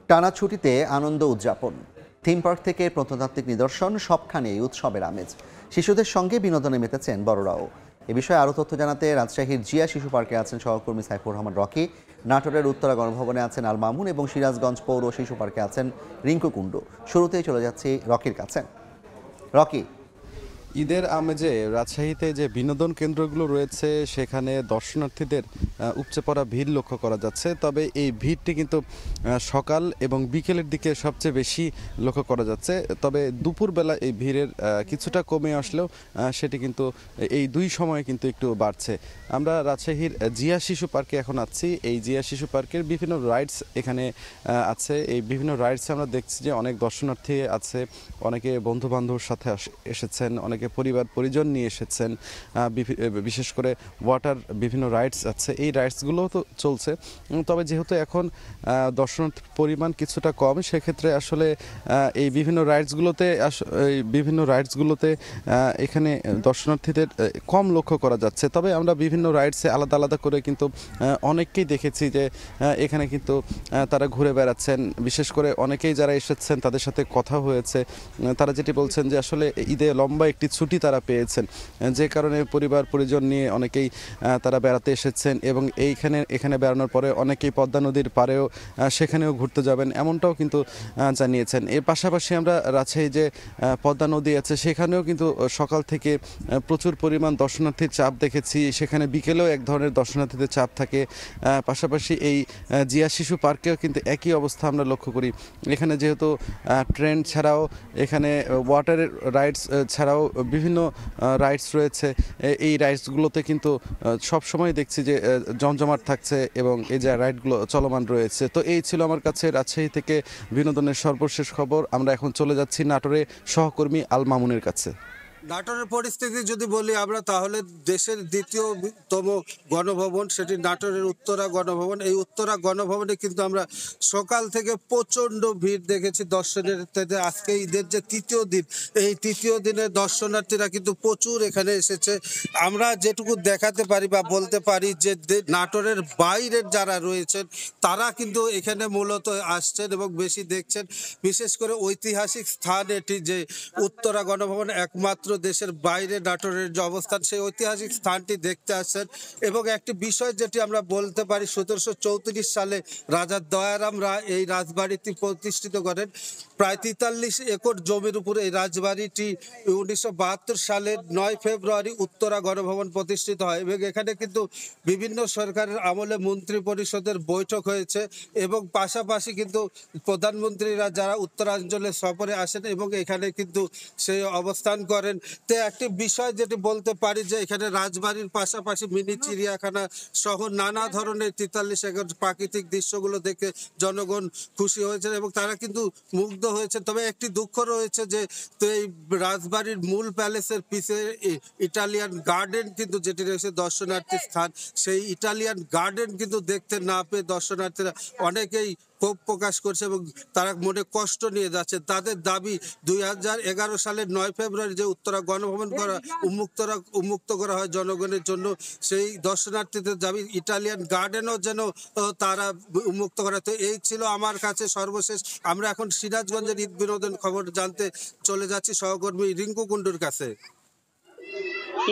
টানা ছুটিতে আনন্দ উদযাপন, থিম পার্ক থেকে প্রত্নতাত্ত্বিক নিদর্শন, সবখানেই উৎসবের আমেজ। শিশুদের সঙ্গে বিনোদনে মেতেছেন বড়রাও। এ বিষয়ে আরও তথ্য জানাতে রাজশাহীর জিয়া শিশু পার্কে আছেন সহকর্মী সাইফুর রহমান রকি, নাটোরের উত্তরা গণভবনে আছেন আল মামুন এবং সিরাজগঞ্জ পৌর শিশু পার্কে আছেন রিঙ্কু কুণ্ডু। শুরুতেই চলে যাচ্ছি রকির কাছে। রকি, ঈদের আমেজে রাজশাহীতে যে বিনোদন কেন্দ্রগুলো রয়েছে সেখানে দর্শনার্থীদের উপচে পড়া ভিড় লক্ষ্য করা যাচ্ছে। তবে এই ভিড়টি কিন্তু সকাল এবং বিকেলের দিকে সবচেয়ে বেশি লক্ষ্য করা যাচ্ছে। তবে দুপুরবেলা এই ভিড়ের কিছুটা কমে আসলেও সেটি কিন্তু এই দুই সময়ে কিন্তু একটু বাড়ছে। আমরা রাজশাহীর জিয়া শিশু পার্কে এখন আছি। এই জিয়া শিশু পার্কের বিভিন্ন রাইডস এখানে আছে। এই বিভিন্ন রাইডসে আমরা দেখছি যে অনেক দর্শনার্থী আছে, অনেকে বন্ধু বান্ধবের সাথে এসেছেন, অনেকে পরিবার পরিজন নিয়ে এসেছেন। বিশেষ করে ওয়াটার বিভিন্ন রাইডস আছে, এই রাইডসগুলোও তো চলছে। তবে যেহেতু এখন দর্শনার্থীর পরিমাণ কিছুটা কম, সেক্ষেত্রে আসলে এই বিভিন্ন রাইডসগুলোতে এখানে দর্শনার্থীদের কম লক্ষ্য করা যাচ্ছে। তবে আমরা বিভিন্ন রাইডসে আলাদা আলাদা করে কিন্তু অনেককেই দেখেছি যে এখানে কিন্তু তারা ঘুরে বেড়াচ্ছেন। বিশেষ করে অনেকেই যারা এসেছেন তাদের সাথে কথা হয়েছে, তারা যেটি বলছেন যে আসলে ঈদে লম্বা একটি ছুটি তারা পেয়েছেন, যে কারণে পরিবার পরিজন নিয়ে অনেকেই তারা বেড়াতে এসেছেন এবং এখানে বেড়ানোর পরে অনেকেই পদ্মা নদীর পাড়েও সেখানেও ঘুরতে যাবেন, এমনটাও কিন্তু জানিয়েছেন। এর পাশাপাশি আমরা রাজশাহী যে পদ্মা নদী আছে সেখানেও কিন্তু সকাল থেকে প্রচুর পরিমাণ দর্শনার্থীর চাপ দেখেছি। সেখানে বিকেলেও এক ধরনের দর্শনার্থীদের চাপ থাকে। পাশাপাশি এই জিয়া শিশু পার্কেও কিন্তু একই অবস্থা আমরা লক্ষ্য করি। এখানে যেহেতু ট্রেন ছাড়াও এখানে ওয়াটারের রাইডস ছাড়াও বিভিন্ন রাইডস রয়েছে, এই রাইডসগুলোতে কিন্তু সবসময় দেখছি যে জমজমাট থাকছে এবং এই যে রাইডগুলো চলমান রয়েছে। তো এই ছিল আমার কাছে রাজশাহী থেকে বিনোদনের সর্বশেষ খবর। আমরা এখন চলে যাচ্ছি নাটোরে সহকর্মী আল মামুনের কাছে। নাটোরের পরিস্থিতি যদি বলি আমরা, তাহলে দেশের দ্বিতীয়তম গণভবন, সেটি নাটোরের উত্তরা গণভবন। এই উত্তরা গণভবনে কিন্তু আমরা সকাল থেকে প্রচণ্ড ভিড় দেখেছি দর্শনার্থীদের। আজকে ঈদের যে তৃতীয় দিন, এই তৃতীয় দিনে দর্শনার্থীরা কিন্তু প্রচুর এখানে এসেছে। আমরা যেটুকু দেখাতে পারি বা বলতে পারি যে নাটোরের বাইরের যারা রয়েছেন তারা কিন্তু এখানে মূলত আসছেন এবং বেশি দেখছেন। বিশেষ করে ঐতিহাসিক স্থান এটি, যে উত্তরা গণভবন একমাত্র দেশের বাইরে নাটোরের যে অবস্থান, সেই ঐতিহাসিক স্থানটি দেখতে আসছেন। এবং একটি বিষয় যেটি আমরা বলতে পারি, 1734 সালে রাজা দয়ারাম রায় এই রাজবাড়িটি প্রতিষ্ঠিত করেন। প্রায় 43 একর জমির উপরে এই রাজবাড়িটি 1972 সালের 9 ফেব্রুয়ারি উত্তরা গণভবন প্রতিষ্ঠিত হয় এবং এখানে কিন্তু বিভিন্ন সরকারের আমলে মন্ত্রী পরিষদের বৈঠক হয়েছে এবং পাশাপাশি কিন্তু প্রধানমন্ত্রীরা যারা উত্তরাঞ্চলে সফরে আসেন এবং এখানে কিন্তু সেই অবস্থান করেন। তো একটি বিষয় যেটি বলতে পারি যে এখানে রাজবাড়ির পাশাপাশি মিনি চিড়িয়াখানা সহ নানা ধরনের 43 একর প্রাকৃতিক দৃশ্যগুলো দেখে জনগণ খুশি হয়েছেন এবং তারা কিন্তু মুগ্ধ হয়েছে। তবে একটি দুঃখ রয়েছে যে এই রাজবাড়ির মূল প্যালেসের পিছে ইটালিয়ান গার্ডেন কিন্তু যেটি রয়েছে দর্শনার্থী স্থান, সেই ইটালিয়ান গার্ডেন কিন্তু দেখতে না পেয়ে দর্শনার্থীরা অনেকেই ক্ষোভ প্রকাশ করছে এবং তারা মনে কষ্ট নিয়ে যাচ্ছে। তাদের দাবি 2011 সালের 9 ফেব্রুয়ারি যে উত্তরা গণভবন উন্মুক্ত করা হয় জনগণের জন্য, সেই দর্শনার্থীদের দাবি ইটালিয়ান গার্ডেনও যেন তারা উন্মুক্ত করা। তো এই ছিল আমার কাছে সর্বশেষ। আমরা এখন সিরাজগঞ্জের ঈদ বিনোদন খবর জানতে চলে যাচ্ছি সহকর্মী রিঙ্কু কুণ্ডুর কাছে।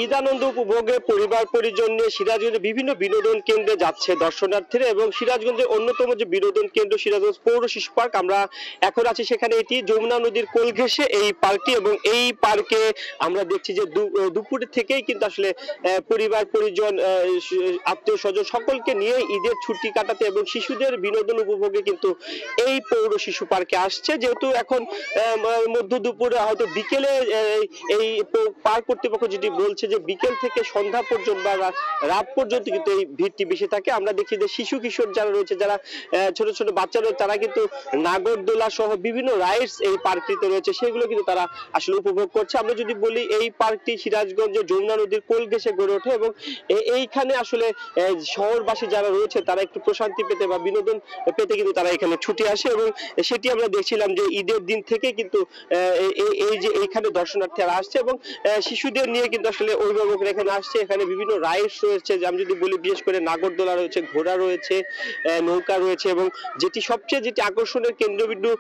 ঈদ আনন্দ উপভোগে পরিবার পরিজন নিয়ে সিরাজগঞ্জের বিভিন্ন বিনোদন কেন্দ্রে যাচ্ছে দর্শনার্থীরা এবং সিরাজগঞ্জের অন্যতম যে বিনোদন কেন্দ্র সিরাজগঞ্জ পৌর শিশু পার্ক, আমরা এখন আছি সেখানে। এটি যমুনা নদীর কোল ঘেঁষে এই পার্কটি এবং এই পার্কে আমরা দেখছি যে দুপুরের থেকেই কিন্তু আসলে পরিবার পরিজন আত্মীয় স্বজন সকলকে নিয়ে ঈদের ছুটি কাটাতে এবং শিশুদের বিনোদন উপভোগে কিন্তু এই পৌর শিশু পার্কে আসছে। যেহেতু এখন মধ্য দুপুরে হয়তো বিকেলে এই পার্ক কর্তৃপক্ষ যেটি বলছে যে বিকেল থেকে সন্ধ্যা পর্যন্ত বা রাত পর্যন্ত কিন্তু এই ভিড়টি বেশি থাকে। আমরা দেখছি যে শিশু কিশোর যারা রয়েছে, যারা ছোট ছোট বাচ্চা রয়েছে, তারা কিন্তু নাগরদোলা সহ বিভিন্ন রাইডস এই পার্কটিতে রয়েছে, সেগুলো কিন্তু তারা আসলে উপভোগ করছে। আমরা যদি বলি এই পার্কটি সিরাজগঞ্জের যমুনা নদীর কোল ঘেঁষে গড়ে ওঠে এবং এইখানে আসলে শহরবাসী যারা রয়েছে তারা একটু প্রশান্তি পেতে বা বিনোদন পেতে কিন্তু তারা এখানে ছুটে আসে এবং সেটি আমরা দেখছিলাম যে ঈদের দিন থেকে কিন্তু এই যে এইখানে দর্শনার্থীরা আসছে এবং শিশুদের নিয়ে কিন্তু আসলে আসলে অভিভাবকরা এখানে আসছে। এখানে বিভিন্ন রাইডস রয়েছে, যে আমি যদি বলি বিশেষ করে নাগরদোলা রয়েছে, ঘোড়া রয়েছে, নৌকা রয়েছে, এবং যেটি আকর্ষণের কেন্দ্রবিন্দু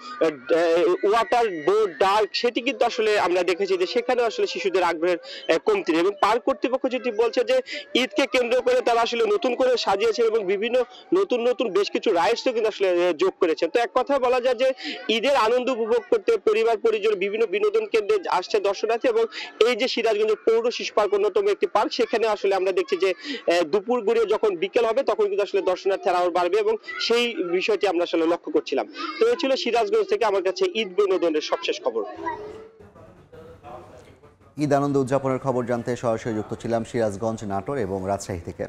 ওয়াটার বোট ডার্ক, সেটি কিন্তু আসলে আমরা দেখেছি যে সেখানে আসলে শিশুদের আগ্রহের কমতি নেই। এবং পার্ক কর্তৃপক্ষ যেটি বলছে যে ঈদকে কেন্দ্র করে তারা আসলে নতুন করে সাজিয়েছে এবং বিভিন্ন নতুন নতুন বেশ কিছু রাইডসও কিন্তু আসলে যোগ করেছে। তো এক কথা বলা যায় যে ঈদের আনন্দ উপভোগ করতে পরিবার পরিজন বিভিন্ন বিনোদন কেন্দ্রে আসছে দর্শনার্থী। এবং এই যে সিরাজগঞ্জের পৌর শিশু পার্ক অন্যতম একটি পার্ক, সেখানে আসলে আমরা দেখছি যে দুপুর গড়িয়ে যখন বিকেল হবে তখন কিন্তু আসলে দর্শনার্থীরা আরো বাড়বে, এবং সেই বিষয়টি আমরা আসলে লক্ষ্য করছিলাম। তো এই ছিল সিরাজগঞ্জ থেকে আমার কাছে ঈদ বিনোদনের সবশেষ খবর। ঈদ আনন্দ উদযাপনের খবর জানতে সরাসরি যুক্ত ছিলাম সিরাজগঞ্জ, নাটোর এবং রাজশাহী থেকে।